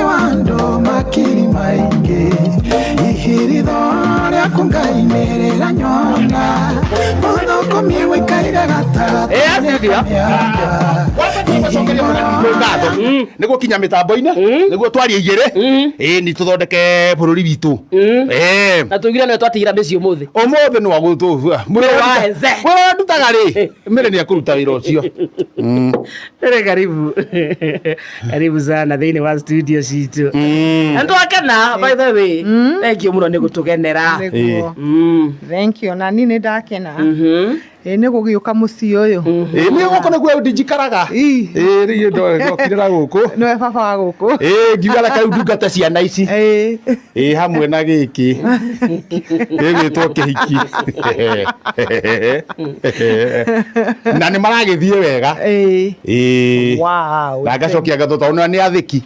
Ewando makiri maingi ihiritho ria kungainerera nyona muthoko miewe kaira gata niguo kinya mitambo-ini niguo twarie igire ni tuthondeke bururi witu na tugire no twatigira meci umuthi no agutu mwira ndutaga ri mere ni akuruta wira ucio karibu sana thini wa studio citu ndo akena by the way thank you muno ni gutugenera thank you na nini ndakena ni gugiuka muci uyu ni guko naguo ndijikaraga ri ndo kirira guku no baba wa guku ngiuga kau ndungata ciana ici hamwe na giki gitwo kihiki na ni maragithie wega wow na gacokia gatho na ni athiki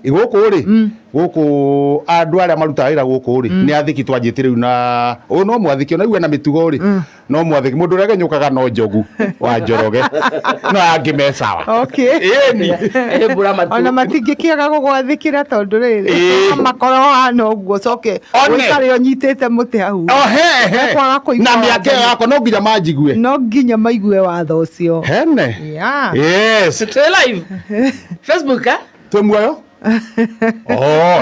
guku ri guku andu aria marutaga wira guku ri ni athiki twanjite riu na no mwathiki ona iwe na mitugo ri no mwathiki mundu uria genyukaga no njogu wa njoroge no angime sawa ni ona matingikiaga gugwathikira tondu riri makoro hano guo coke wikare onyitite muti hau na miake yako no nginya manjigue no nginya maigue watho ucio hene yes live Facebook twe muoyo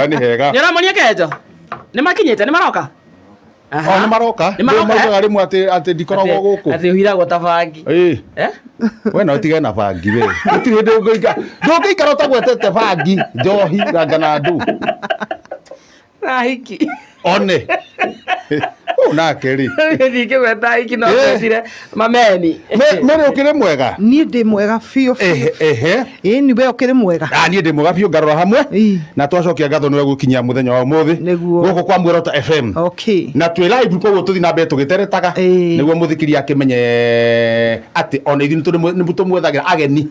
ni hega nyora monia kejo ni makinyite ni maroka ni maroka maugaga rimwe ati ndikoragwo guku ati uhiragwo ta bangi we no tige na bangi we utire ndungiikara utagwetete bangi njohi rangana ndu rahiki one nake ri ndike weta hiki no ndire mameni mere ukire mwega ni ndi mwega fiu ni we ukire mwega ni ndi mwega fiu ngarora hamwe na twacokia ngatho niwe gukinyia muthenya wa umuthi guku kwa Mwirota FM na twi live koguo tuthi na mbetu giteretaga niguo muthikiri akimenye ati ona ithu ni mutu mwethagira ageni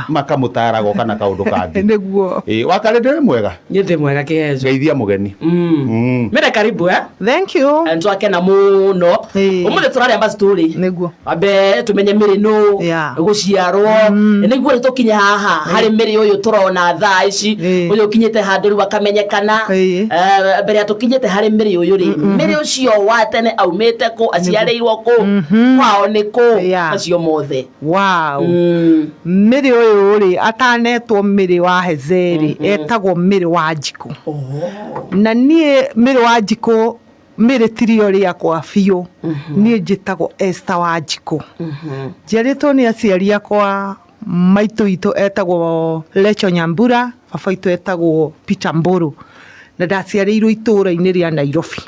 makamutaraga kana kaundu kangi niguo wakare ndi mwega ni ndi mwega kihejo geithia mugeni mere karibu thank you and akena muno umuthi turaria mba story niguo abe tumenye miri no guciarwo niguo tukinya haha hari miri uyu turona thaa ici uyu kinyite handu ru akamenyekana mbere atukinyite hari miri uyu ri miri ucio wa tene aumite ku aciareirwo ku kwao ni ku acio mothe miri uyu ri atanetwo miri wa Hezeri etagwo miri wa Njiku na nie miri wa Njiku mere tirio riakwa biu nie njitagwo Esther wa Njiku njiaritwo ni aciari akwa maitu itu etagwo Lecho Nyambura baba itu etagwo Peter Mburu na ndaciarirwo itura-ini ria Nairobi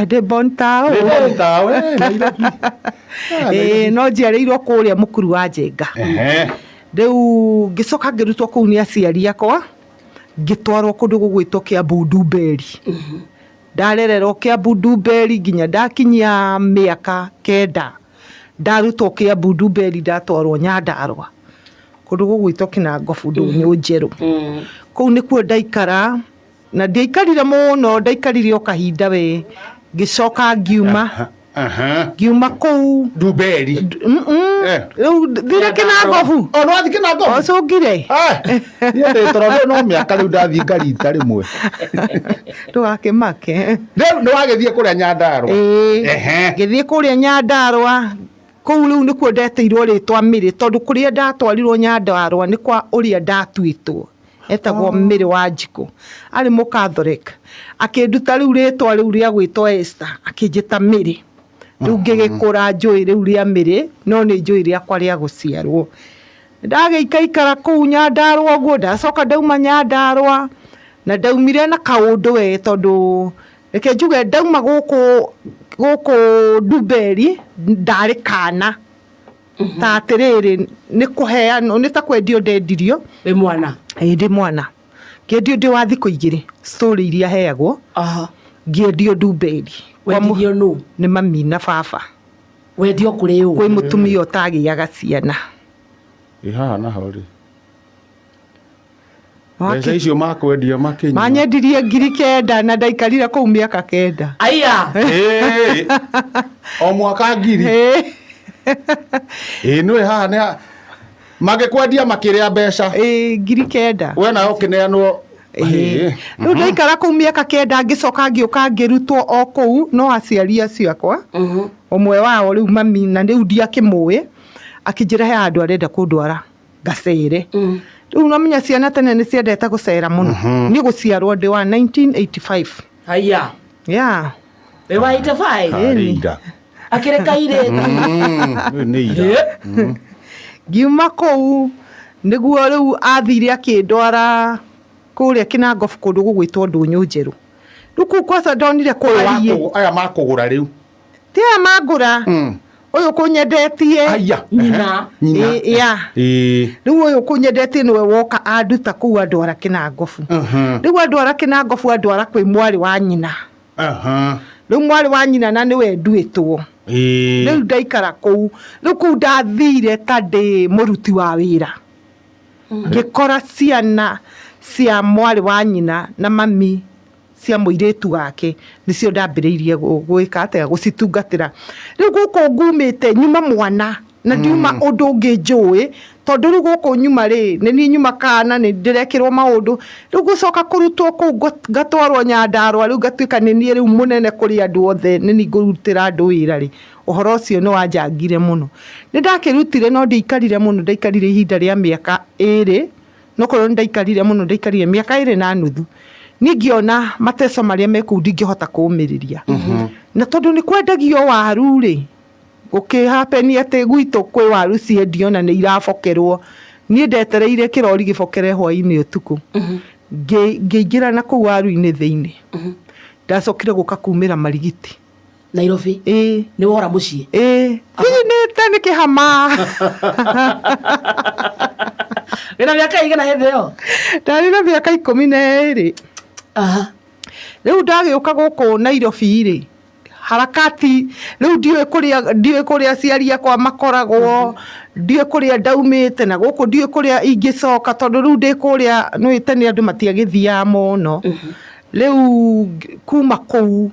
de Bontao Nairobi no njiarirwo kuria mukuru wa Njenga riu ngicoka ngirutwo kuu ni aciari akwa ngitwarwo kundu gugwitwo Kiambu Ndumberi ndarererwo Kiambu Ndumberi nginya ndakinyia miaka 9 ndarutwo Kiambu Ndumberi ndatwarwo Nyandarua kundu gugwitwo Kinangobu Ndunyu Njeru kuu nikuo ndaikara na ndiaikarire muno ndaikarire o kahinda we ngicoka ngiuma ngiuma kuu Ndumberi thire Kinangobu no athi Kinangobu ocungire ni torondo no miaka riu ndathi ngarita rimwe ndugakimake no agithie kuria Nyandarua ngithie kuria Nyandarua kuu riu nikuo ndeteirwo ritwa miri tondu kuria ndatwarirwo Nyandarua ni kwa uria ndatuitwo etagwo miri wa Njiku ari mukatholic akinduta riu ritwa riu ria gwitwo Esther akinjita miri riu ngigikura njui riu ria miri no ni njui riakwa ria guciarwo ndageikaikara kuu Nyandarua guo ndacoka ndauma Nyandarua na ndaumire na kaundu we tondu reke njuge ndauma guku Ndumberi ndari kana ta atiriri ni kuheanwo ni ta kwendio ndendirio we mwana ndi mwana ngendio ndi wa thiku igiri story iria heagwo ngendio Ndumberi wendio no ni mami na baba wendio kuri u kwi mutumia utagiaga ciana haha na hori mbeca icio makwendia makinya manyendirie 9,000 na ndaikarire kuu miaka 9 aya o mwaka 1,000 niwe haha magikwendia makiria mbeca 9,000 we nayo kineanwo riu ndaikara kuu miaka 9 ngicoka ngiuka ngirutwo o kuu no aciari acio akwa umwe wao riu mami na riu ndiakimui akinjira he andu arenda kundwara ngacere riu no menya ciana tene ni ciendete gucera muno ni guciarwo ndi wa 1985 haya we wa 85 akireka ire ni ira ngiuma kuu niguo riu athire akindwara kuria Kinangofu kundu gugwitwo Ndunyu Njeru riu kuu kwanza ndonire kwarie aya makugura riu ti aya magura uyu kunyendetie nyina riu uyu kunyendetie niwe woka anduta kuu andwara Kinangofu riu andwara Kinangofu andwara kwi mwari wa nyina riu mwari wa nyina na niwe nduitwo riu ndaikara kuu riu kuu ndathire ta ndi muruti wa wira ngikora ciana cia mwari wa nyina na mami cia muiritu wake nicio ndambiriirie gwika atega gucitungatira riu guku ngumite nyuma mwana na ndiuma undu ungi njui tondu riu guku nyuma ri ni nyuma kana ni ndirekirwo maundu riu gucoka kurutwo kuu ngatwarwo Nyandarua riu ngatuika ni nie riu munene kuri andu othe ni ngurutira andu wira ri uhoro ucio ni wanjangire muno ni ndakirutire no ndiikarire muno ndaikarire ihinda ria miaka 2 no korwo ndaikarire muno ndaikarire miaka 2 na nuthu ningiona mateso maria meku ndingihota kuumiriria na tondu ni kwendagio waru ri gukihapeni ati gwitu kwi waru ciendio na ni irabokerwo ni ndetereire kirori gibokere hwaini utuku ngiingira na ku waru-ini thiini ndacokire guka kumira Marigiti Nairobi ni wora mucii ni tani kihama wina miaka igana hindi yo ndari na miaka 12 riu ndagiuka guku Nairobi ri harakati riu ndiwe kuria aciari akwa makoragwo ndiwe kuria ndaumite na guku ndiwe kuria ingicoka tondu riu ndi kuria no itani andu matiagithia muno riu kuma kuu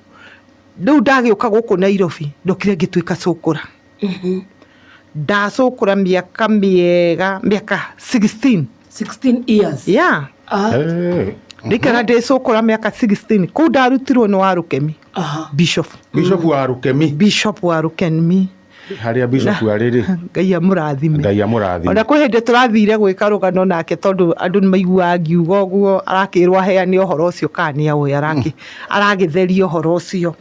riu ndagiuka guku Nairobi ndokire ngituika cukura ndacukura miaka miega miaka 16 years ndikara ndicukura miaka 16 kuu ndarutirwo ni wa Rukemi bishop wa Rukemi haria bishop ariri Ngai amurathime ona kwi hindi turathire gwika rugano nake tondu andu ni maigua ngiuga uguo arakirwa heani uhoro ucio kani awe aragitheria uhoro ucio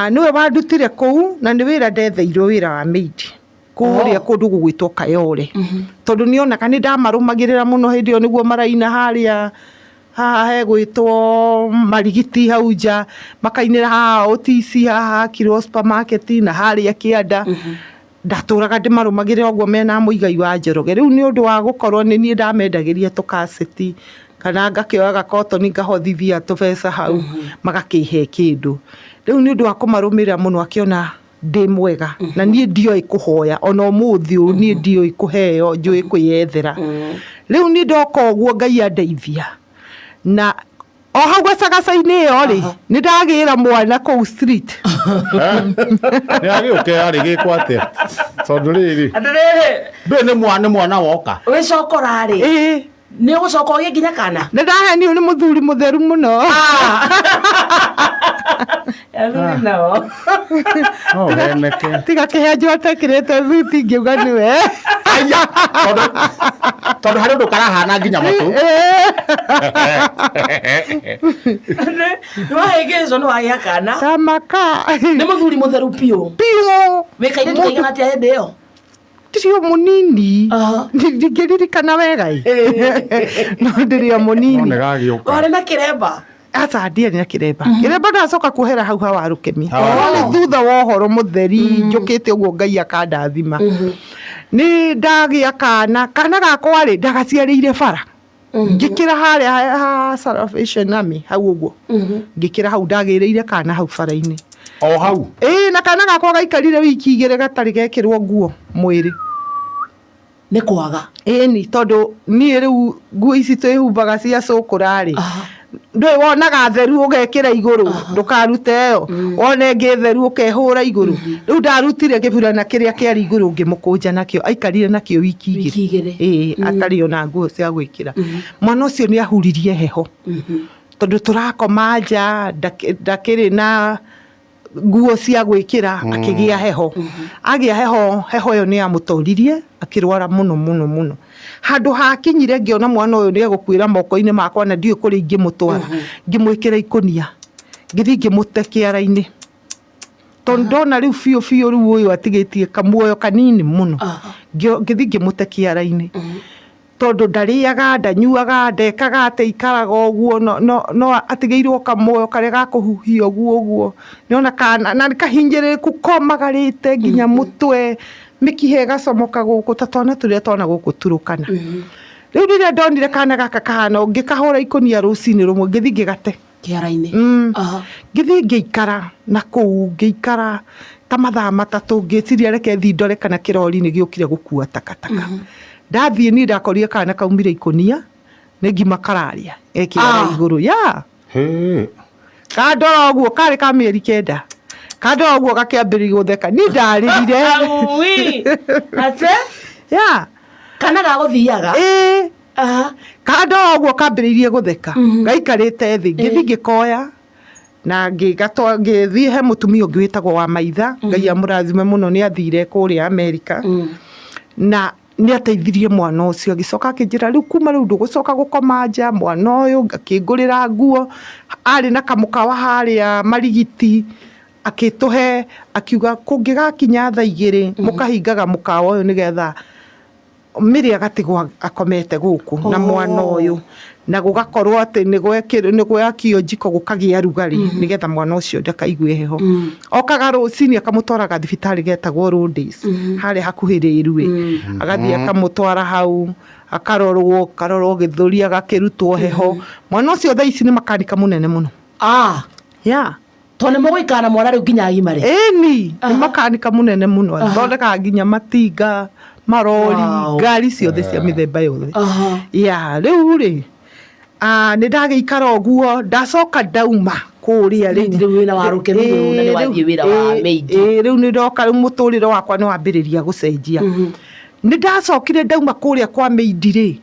niwe wandutire kuu na ni wira ndetheirwo wira wa maid kuria kundu gugwitwo Kayole tondu nionaga ni ndamarumagirira muno hindi iyo niguo maraina haria he gwitwo Marigiti hau nja makainira haha OTC haha Kirwo supermarket na haria Kianda ndaturaga ndimarumagirira uguo mena muigai wa Njoroge riu ni undu wa gukorwo ni nie ndamendagiria tukaseti kana ngakioyaga cotton ngahothithia tubeca hau magakihe kindu riu ni undu wa kumarumira muno akiona ndi mwega na nie ndioi kuhoya ona umuthi nie ndioi kuheo njui kwiyethera riu ni ndoka uguo Ngai andeithia na o hau gacagaca-ini iyo ri ni ndagira mwana kuu street ni agiuke ari gikwate tondu riri ndu ni mwana woka wicokora ri ni gucoka ugie nginya kana ni ndahenio ni muthuri mutheru muno tiga kihenjo atekirite thuti ngiuga niwe tondu hari undu karahana nginya matu niwahingicwo niwagia kana tamaka ni muthuri mutheru piu wikaire tukaigana atia hindi iyo ndirio munini ndingĩririkana wega no ndirio munini warĩ na kĩremba aca ndiarĩ na kĩremba kĩremba ndacoka kuohera hau hawa Rukemi warĩ thutha wa ũhoro mũtheri njũkĩte ũguo Ngai akandathima nĩ ndagĩa kana gakwa rĩ ndagaciarĩire bara ngĩkĩra harĩa Salvation Army hau ũguo ngĩkĩra hau ndagĩrĩire kana hau bara-inĩ o hau na kana gakwa gaikarire wiki 2 gatarĩ gekĩrwo nguo mwĩrĩ nĩ kwaga ni tondu niĩ rĩu nguo ici twĩhumbaga cia cũkũra rĩ ndwe wonaga theru ugekira iguru ndukarute yo one nge theru ukehura iguru riu ndarutire kiburana kiria kiari iguru ngimukunja nakio aikarire nakio wiki igiri atari ona nguo cia gwikira mwana ucio ni ahuririe heho tondu turakoma nja ndakiri na nguo cia gwikira akigia heho agia heho yo ni amutoririe akirwara muno handu hakinyire ngiona mwana uyu ni gukwira moko-ini makwa na ndiu kuri ngimutwara ngimwikira ikunia ngithi ngimute kiara-ini tondu ndona riu biu riu uyu atigitie kamuoyo kanini muno ngithi ngimute kiara-ini tondu ndariaga ndanyuaga ndekaga ate ikaraga uguo no atigeirwo kamuoyo karia gakuhuhia uguo niona kana na kahinjiriku komagarite nginya mutwe mikihe gacomoka guku tatona turia tona guku turukana riu riria ndonire kana gaka kahana ngikahura ikunia rucini rumwe ngithi ngigate kiara-ini ngithi ngiikara na kuu ngiikara ta mathaa matatu ngiciria reke thi ndore kana kirori ni giukire gukua takataka ndathie ni ndakorire kana kaumire ikunia ni ngima kararia ekira iguru ya kandora uguo kari ka mieri 9 kandora uguo gakiambiriria gutheka ni ndaririre ate ya kana gaguthiaga kandora uguo kambiririe gutheka gaikarite thi ngithi ngikoya na ngithie he mutumia ungi witagwo wa maitha ngai amurathime muno ni athire kuria Amerika na ni ateithirie mwana ucio agicoka akinjira riu kuma riu ndugucoka gukoma nja mwana uyu akingurira nguo ari na kamukawa haria marigiti akituhe akiuga kungigakinya thaa 2 mukahingaga mukawa uyu nigetha miri agatigwa akomete guku na mwana uyu na gugakorwo ati ni gwakio njiko gukagia rugari nigetha mwana ucio ndakaigue heho okaga rucini akamutwaraga thibitari getagwo Rhodes hari hakuhiriru agathie akamutwara hau akarorwo githuri agakirutwo heho mwana ucio thaa ici ni makanika munene muno ya tone mugikana mwana riu nginya agimare ni makanika munene muno thondeka nginya matinga marori ngari ciothe cia mithemba yothe ya riu ri ni ndagiikara uguo ndacoka ndauma kuria riu wina waruke riu na ni wathie wira wa meiji riu ni ndoka riu muturire wakwa ni wambiriria gucenjia ni ndacokire ndauma kuria kwa meidi ri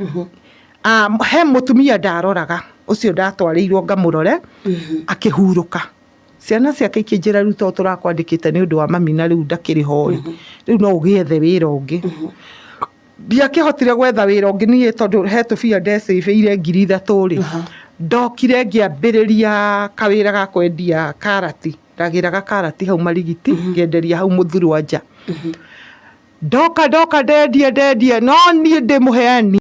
he mutumia ndaroraga ucio ndatwarirwo ngamurore akihuruka ciana ciake ikinjira riu to turakwandikite ni undu wa mami na riu ndakiri hoi riu no ugiethe wira ungi ndiakihotire gwetha wira ungi ni tondu he tubia ndecibire 3,000 ri ndokire ngiambiriria kawira ga kwendia karati ndagiraga karati hau marigiti ngenderia hau muthuru wa nja ndoka ndendia no nie ndi muheani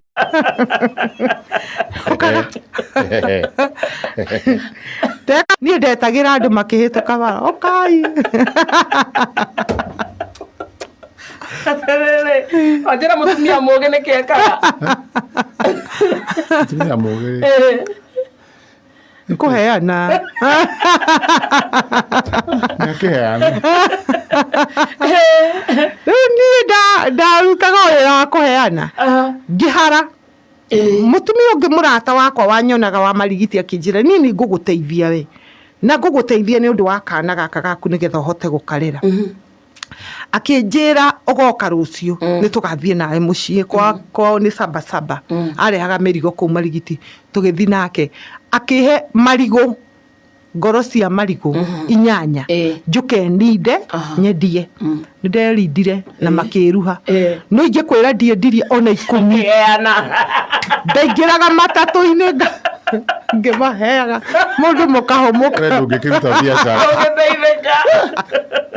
nie ndetagira andu makihituka bara okai ajira mutumia muge ni kiekaga mutumia muge kuheana nakiheana ni ndarutaga wira wa kuheana ngihara mutumia ungi murata wakwa wanyonaga wa marigiti akinjira nini nguguteithia we na nguguteithia ni undu wa kana gaka gaku nigetha uhote gukarera akinjira ugoka rucio ni tugathie nae mucii kwa ni saba arehaga mirigo ku marigiti tugithi nake akihe marigo ngoro cia marigo 8 njuke ninde nyendie nderindire na makiruha no inge kwira ndiendirie ona 10 ndaingiraga matatu-ini ngimaheaga mundu mukahomuka ndungikiruta biacara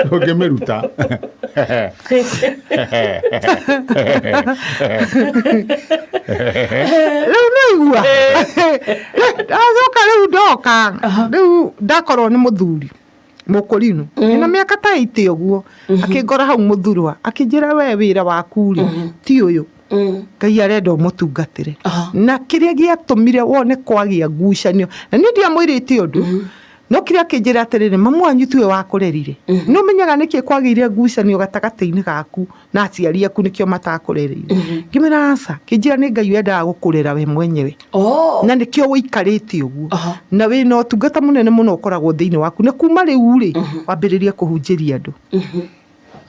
ndungimiruta riu naigua ndacoka riu ndoka riu ndakorwo ni muthuri mukurinu ina miaka ta 80 uguo akingora hau muthurwa akinjira we wira waku ri ti uyu Ngai arenda umutungatire na kiria giatumire wone kwagia ngucanio na ni ndia mwirite undu no kiria kinjira atiriri mamu wanyu tiwe wakurerire no menyaga niki kwagire ngucanio gatagati-ini gaku na aciari aku nikio matakurerire ngimera aca kinjira ni Ngai wendaga gukurera we mwenyewe na nikio wikarite uguo na wina utungata munene muno ukoragwo thiini waku na kuma riu ri wambiririe kuhunjiria andu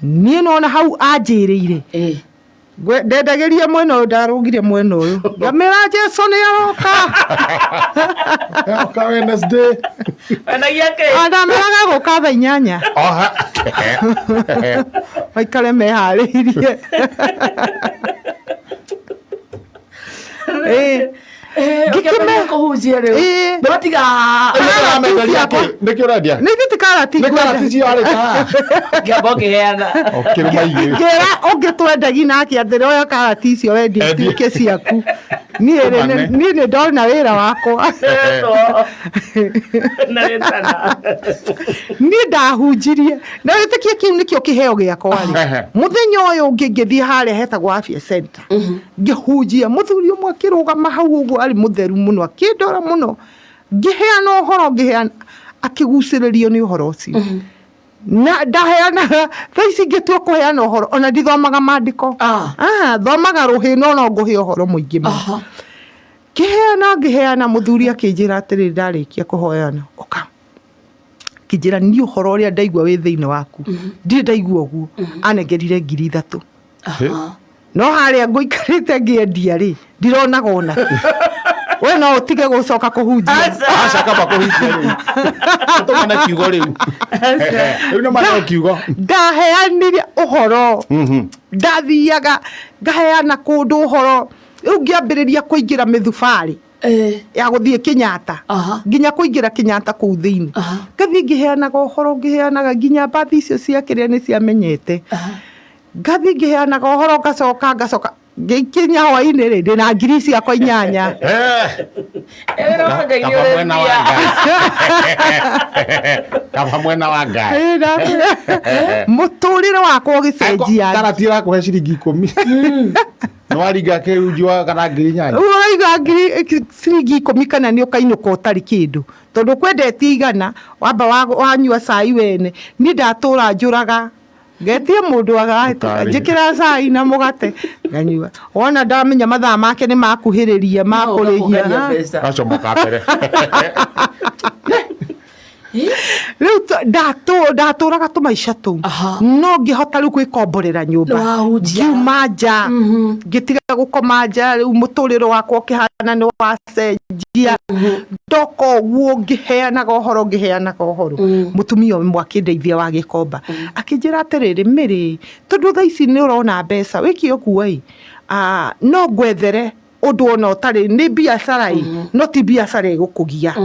nie nona hau anjirire ndendageria mwena uyu ndarugire mwena uyu ngamera Jesu ni aroka oka Wednesday enagia ke ndameraga guka thaa 8 maikare mehariirie ngikime kuhunjia riu batiga nikio radia nithiti karati ciarika ngaboke heana ngera ungitwendagi nake athire oyo karati icio wendi tuike ciaku nie ni ndona wira wakwa nie ndahunjirie na witikie kiu nikio kiheo giakwa muthenya uyu ungi ngithie haria hetagwo afya center ngihunjia muthuri umwe akirugama hau uguo ari mutheru muno akindora muno ngiheana uhoro ngiheana akiguciririo ni uhoro ucio na ndaheana thaici ngitua kuheana uhoro ona ndithomaga mandiko thomaga ruhino no nguhe uhoro muingi muno ngiheana muthuri akinjira atiriri ndarikia kuhoyana oka kinjira ni uhoro uria ndaigua wi thiini waku ndi ndaigua uguo anengerire 3,000 no haria nguikarite ngiendia ri ndironaga ona we no utige gucoka kuhunjia aca kaba kuhunjia riu tumana kiugo riu no mana kiugo ndaheanire uhoro ndathiaga ngaheana kundu uhoro riu ngiambiriria kuingira mithubari ya guthie Kenyatta nginya kuingira Kenyatta kuu thiini ngathie ngiheanaga uhoro ngiheanaga nginya mbathi icio cia kiria ni ciamenyete ngathie ngiheanaga uhoro ngacoka ngikinya hwaini ri ndina ngiri ciakwa 8 kaba mwena wa Ngai muturire wakwa ugicenjia karati rakuhe ciringi 10 no waringa kirunjwa kana ngiri 8 uraiga ngiri ciringi 10 kana ni ukainuka utari kindu tondu kwendetie igana wamba wanyua cai wene ni ndatura njuraga getie mundu agahita njikira cai na mugate nganyua wona ndamenya mathaa make ni makuhiriria makurihia gacomoka mbere riu ndaturaga tumaica tuu no ngihota riu gwikomborera nyumba ngiuma nja ngitiga gukoma nja riu muturiro wakwa ukihana ni wacenjia ndoko guo ngiheanaga uhoro mutumia umwe akindeithia wa Gikomba akinjira atiriri miri tondu thaici ni urona mbeca wikio kuoi no gwethere undu ona utari ni biacara no ti biacara igukugia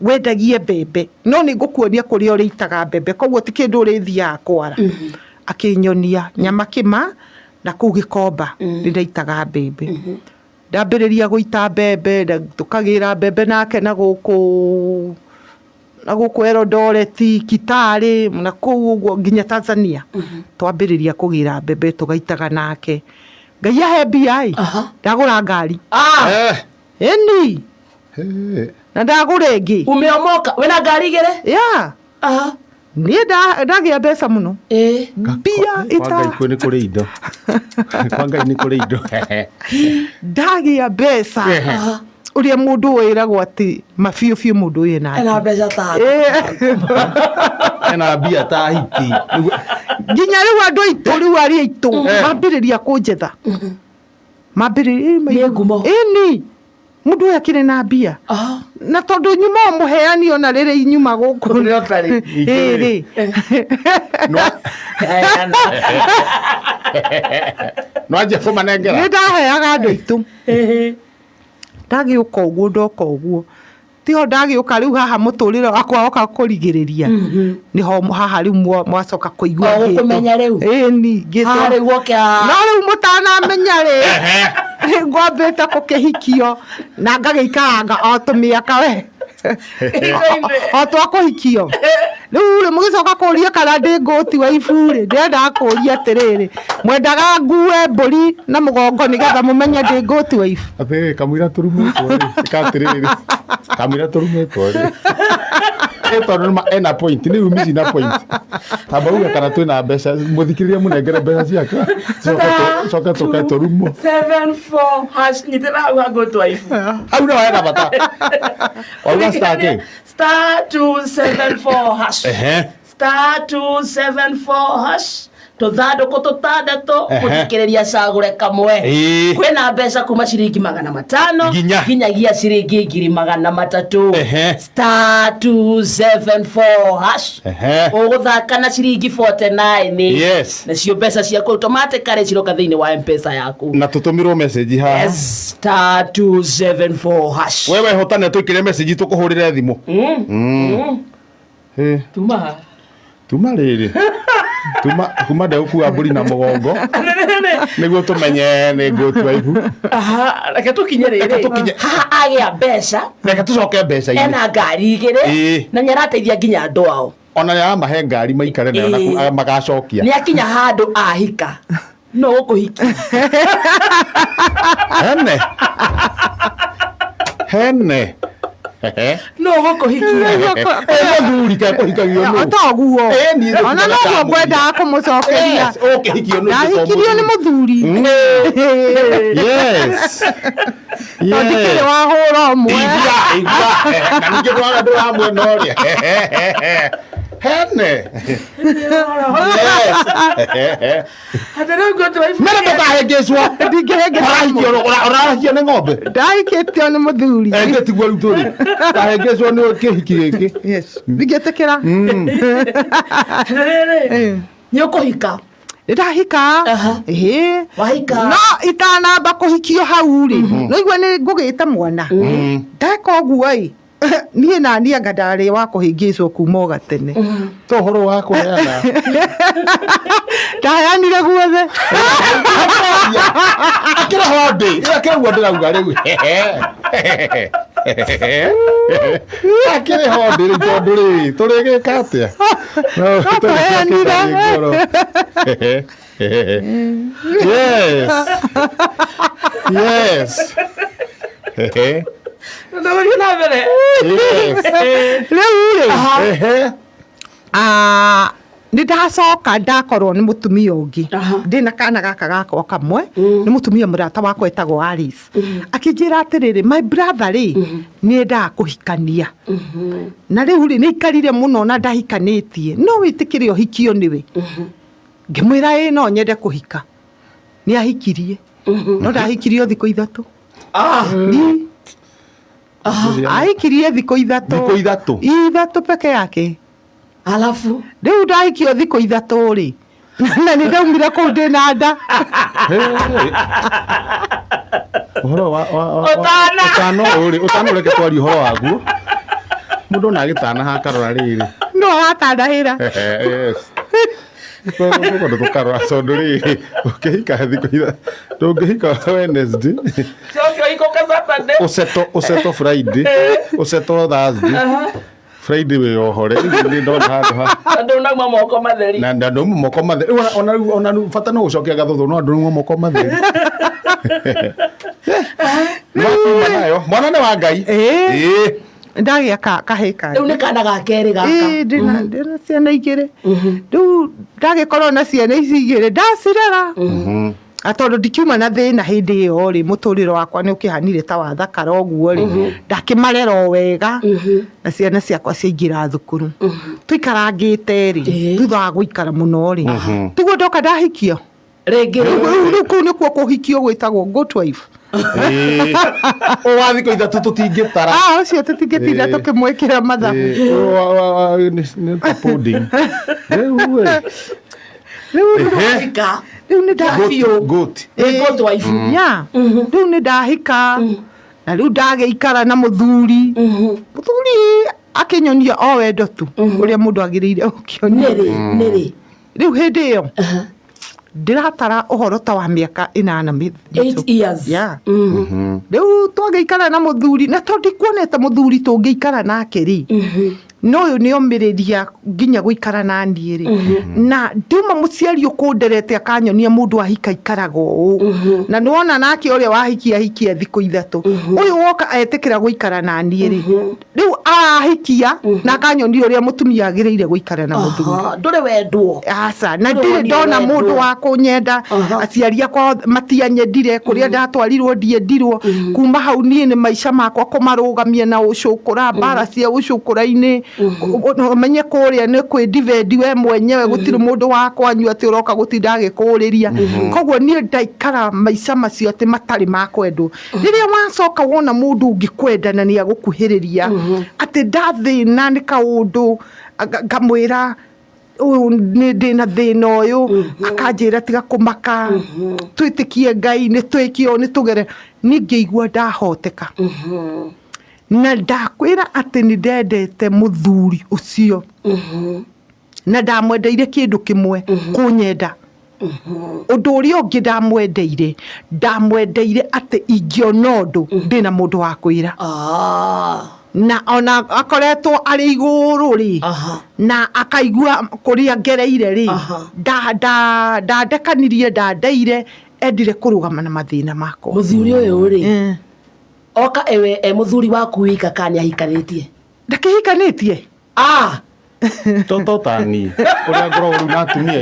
wendagie mbembe no ni ngukuonia kuria uritaga mbembe koguo ti kindu urithia kwara akinyonia nyama kima na kuu Gikomba ndiraitaga mbembe ndambiriria guita mbembe tukagira mbembe nake na guku Eldoret Kitale na kuu uguo nginya Tanzania twambiriria kugira mbembe tugaitaga nake Ngai ahe mbia ndagura ngari eni na ndagura ingi umeomoka wena ngari igere ni ndagia mbeca muno mbia ita ni kuri indo kwanga ni kuri indo ndagia mbeca uria mundu wiragwo ati mafiu fiu mundu uyu na ena mbeca ta ena mbia ta hiti nginya riu andu aitu riu ari aitu mambiriria kunjetha mambiriria ini mundu uyu akiri na mbia na tondu nyuma muheani ona riri nyuma guku ri no anje kumanengera ni ndaheaga andu aitu ndagiuka uguo ndoka uguo tiho ndagiuka riu haha muturire wakwa oka kurigiriria niho haha riu mwacoka kuigua kumenya riu ni ngitwa riu woka no riu mutanamenya ri ngwambite kukihikio na ngagiikaranga o tumiaka we o twakuhikio riu ri mugicoka kuria kana ndi nguti wa iburi ndenda kuria atiriri mwendaga ngue mburi na mugongo nigetha mumenye ndi nguti wa ibu abe kamwira turumetwo ri katiriri kamwira turumetwo ri Ĩtondũ ena point nĩ umici na point. Tabaruga kana twĩna mbeca mũthikĩrĩria mũnengere mbeca ciake. Coka tũrumo. 74 hash nyitĩra hau hangũtwa ibu. Hau no wena bata. Wauga star kĩ? Star 274 hash. Star 274 hash. Tũthandũkũ tũtandatũ gũthikĩrĩria cagũre kamwe. Kwĩna mbeca kuma ciringi 500 nginyagia ciringi 300. Star 274 hash. Ũgũthaka na ciringi 49. Nacio mbeca ciaku automatically ciroka thĩinĩ wa M-Pesa yaku. Na tũtũmirwo message haha. Yes, star 274 hash. Wewe hotane twĩkĩre message tũkũhũrĩre thimũ. Tuma rĩrĩ. Kuma ndagũkua mbũri na mũgongo nĩguo tũmenye nĩ ngũtua ibu. Reke tũkinye rĩrĩ haha agĩa mbeca. Reke tũcoke mbeca-inĩ. Ena ngari igĩrĩ na nĩarateithia nginya andũ ao. Ona nĩaramahe ngari maikare nayo na magacokia. Nĩakinya handũ ahika no gũkũhikia. Hene no gũkũhikia. Mũthuri ka kũhikagio nũ? Ataguo. Ona no ngwendaga kũmũcokeria. Ũkĩhikio nũ? Ndahikirio nĩ mũthuri. Yes. Ndikĩrĩ wahũra ũmwe. Igua. Na ningĩ ndwara ndũramwe no rĩa. Hene. Yes. Hatana ngotwa ibu. Mera ndakahengecwo. Ndingĩhengecwo. Ũrahikio nĩ ng'ombe? Ndahikĩtio nĩ mũthuri. Ende tiguo rĩu tũrĩ. Ndahengecwo nĩ kĩhiki gĩkĩ. Yes. Ndingĩtĩkĩra. Nĩũkũhika? Ndahika. Wahika. No itanamba kũhikio hau rĩ. No igua nĩ ngũgĩte mwana. Ndeka ũguo niĩ na niĩ anga ndarĩ wa kũhingĩcwo kuma o gatene. To ũhoro wa kũheana. Ndaheanire guothe. Akĩra hondĩ. Akĩragwo ndĩrauga rĩu. Akĩrĩ hondĩ rĩu tondũ rĩ tũrĩgĩka atĩa? Ndaheanire. Yes. Ndagũthiĩ na mbere. Rĩu rĩ. Nĩ ndacoka ndakorwo nĩ mũtumia ũngĩ. Ndĩna kana gaka gakwa kamwe. Nĩ mũtumia mũrata wakwa etagwo Alice. Akĩnjĩra atĩrĩrĩ, my brother rĩ nĩendaga kũhikania. Na rĩu rĩ nĩaikarire mũno na ndahikanĩtie. No wĩtĩkĩre ũhikio nĩwe. Ngĩmwĩra no nyende kũhika. Nĩahikirie. No ndahikirio thikũ ithatũ. Ahikirie thikũ ithatũ. Ithatũ peke yake. Alafu rĩu ndahikio thikũ ithatũ rĩ na nĩ ndaumire kũu ndĩna nda. Ũhoro wa ũtano reke twarie ũhoro waguo. Mũndũ ona agĩtana hakarora rĩrĩ. No watandahĩra. Ũkũndũ tũkarora tondũ rĩrĩ ũkĩhika thikũ ithatũ ndũngĩhika Wednesday. Ũceto Friday. Ũceto Thursday. Friday we ohore nĩ ndona handũ ha andũ nauma moko matheri na ndandũ moko matheri ona bata no gũcokia gathũthũ no andũ moko matheri mwana nĩ wa Ngai ndagĩa kahĩka rĩu nĩ kana ga kerĩ gaka ndĩna ciana igĩrĩ rĩu ndagĩkorwo na ciana ici igĩrĩ ndacirera atondũ ndikiuma na thĩna hĩndĩ ĩyo rĩ mũtũrĩre wakwa nĩ ũkĩhanire ta wa thakara ũguo rĩ ndakĩmarera wega na ciana ciakwa ciaingĩra thukuru tũikarangĩte rĩ thutha wa gũikara mũno rĩ tiguo ndoka ndahikio rĩngĩ rĩu kũu nĩkuo kũhikio gwĩtagwo good wife. Wa thikũ ithatũ tũtingĩtara ũcio tũtingĩtinda tũkĩmwĩkĩra mathabu nĩ ta pudding rĩu nĩ ndahikio rĩu nĩ ndahika na rĩu ndagĩikara na mũthuri akĩnyonia o wendo tu ũrĩa mũndũ agĩrĩire gũkĩonia rĩu hĩndĩ ĩyo ndiratara ũhoro ta wa mĩaka 8 years rĩu twagĩikara na mũthuri na tondũ kuonete mũthuri tũngĩikara nake rĩ no uyu ni omiriria nginya guikara na niĩ rĩ na ndiuma mũciari ũkũnderete akanyonia mũndũ ahika ikaraga ũũ na nĩwona nake ũrĩa wahikia hikia thikũ ithatũ ũyũ woka etĩkĩra gũikara na niĩ rĩ rĩu ahikia na akanyonia ũrĩa mũtumia agĩrĩire gũikara na mũthuri ndũrĩ wendwo aca na ndirĩ ndona mũndũ wa kũnyenda aciari akwa matianyendire kũrĩa ndatwarirwo ndiendirwo kuma hau niĩ nĩ maica makwa kũmarũgamia na ũcũkũra mbara cia ũcũkũra-inĩ menye kũrĩa nĩ kwĩ divendi we mwenyewe gũtirĩ mũndũ wa kwanyu atĩ ũroka gũtinda agĩkũrĩria koguo niĩ ndaikara maica macio atĩ matarĩ ma kwendwo rĩrĩa wacoka wona mũndũ ũngĩkwenda na nĩ agũkuhĩrĩria atĩ ndathĩna nĩ kaũndũ ngamwĩra ũyũ nĩ ndĩna thĩna ũyũ akanjĩra tiga kũmaka twĩtĩkie Ngai nĩ twĩkio nĩ tũgere niĩ ngĩigua ndahoteka na ndakwĩra atĩ nĩ ndendete mũthuri ũcio na ndamwendeire kĩndũ kĩmwe kũnyenda ũndũ ũrĩa ũngĩ ndamwendeire atĩ ingĩona ũndũ ndĩna mũndũ wa kwĩra na ona akoretwo arĩ igũrũ rĩ na akaigua kũrĩa ngereire rĩ ndandekanirie ndandeire endire kũrũgama na mathĩna makwa mũthuri ũyũ rĩ oka ewe mũthuri waku wika kana ahikanĩtie ndakĩhikanĩtie toto tani ũrĩa ngoragwo rĩu na atumia